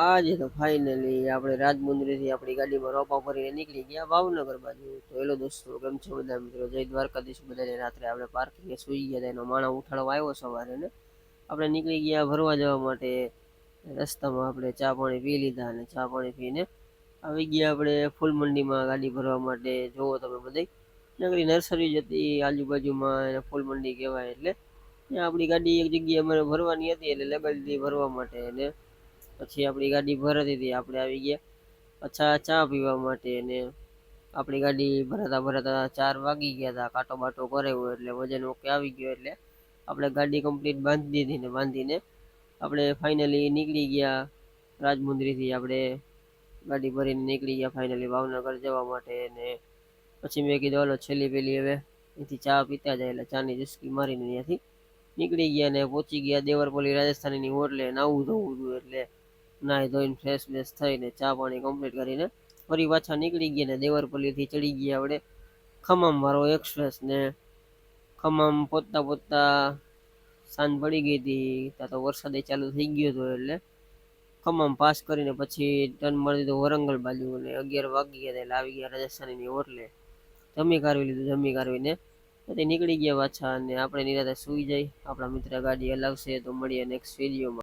આજે તો ફાઇનલી આપણે રાજમુંદરીથી આપણી ગાડીમાં રોપા ભરીને નીકળી ગયા ભાવનગર બાજુ. તો હેલો દોસ્તો, કેમ છો બધા મિત્રો? જય દ્વારકાધીશ બધાને. રાત્રે આપણે પાર્કિંગે સુઈ ગયા હતા, એનો માણસ ઉઠાડવા આવ્યો સવારે ને આપણે નીકળી ગયા ભરવા જવા માટે. રસ્તામાં આપણે ચા પાણી પી લીધા અને ચા પાણી પીને આવી ગયા આપણે ફૂલ મંડીમાં ગાડી ભરવા માટે. જોવો તમે બધા નગરી નર્સરી જ હતી આજુબાજુમાં, એને ફૂલ મંડી કહેવાય. એટલે ત્યાં આપણી ગાડી એક જગ્યાએ અમારે ભરવાની હતી, એટલે લેબલ હતી ભરવા માટે. અને પછી આપણી ગાડી ભરાતી હતી, આપણે આવી ગયા પાછા ચા પીવા માટે. અને આપણી ગાડી ભરાતા ભરાતા 4 વાગી ગયા હતા. કાંટો બાટો કરાવ્યો એટલે વજન ઓકે આવી ગયો. એટલે આપણે ગાડી કમ્પ્લીટ બાંધી દીધી ને બાંધીને આપણે ફાઇનલી નીકળી ગયા રાજમુંદરીથી. આપણે ગાડી ભરીને નીકળી ગયા ફાઇનલી ભાવનગર જવા માટે. અને પછી મેં કીધું હાલો છેલ્લી પેલી હવે અહીંથી ચા પીતા જાય, એટલે ચાની ચુસ્કી મારીને ત્યાંથી નીકળી ગયા ને પહોંચી ગયા દેવરપલ્લી રાજસ્થાનીની હોટલે. નાવું ધોવું હતું એટલે નાહી ધોઈને ફ્રેશ બ્રેશ થઈને ચા પાણી કમ્પ્લીટ કરીને ફરી પાછા નીકળી ગયા ને દેવરપલ્લીથી ચડી ગયા આપણે ખમમ વાળો એક્સપ્રેસ. ને ખમમ પહોંચતા પહોંચતા સાંજ પડી ગઈ હતી, ત્યાં તો વરસાદ ચાલુ થઈ ગયો હતો. એટલે ખમમ પાસ કરીને પછી ટર્ન મારી દીધો વરંગલ બાજુ અને 11 વાગી ગયા એટલે આવી ગયા રાજસ્થાનીની હોટલે. જમી કારવી લીધું, જમી કારવીને ત્યાંથી નીકળી ગયા પાછા. અને આપણે નિરાતે સુઈ જાય. આપણા મિત્ર ગાડી હલાવશે. તો મળીએ નેક્સ્ટ વિડીયોમાં.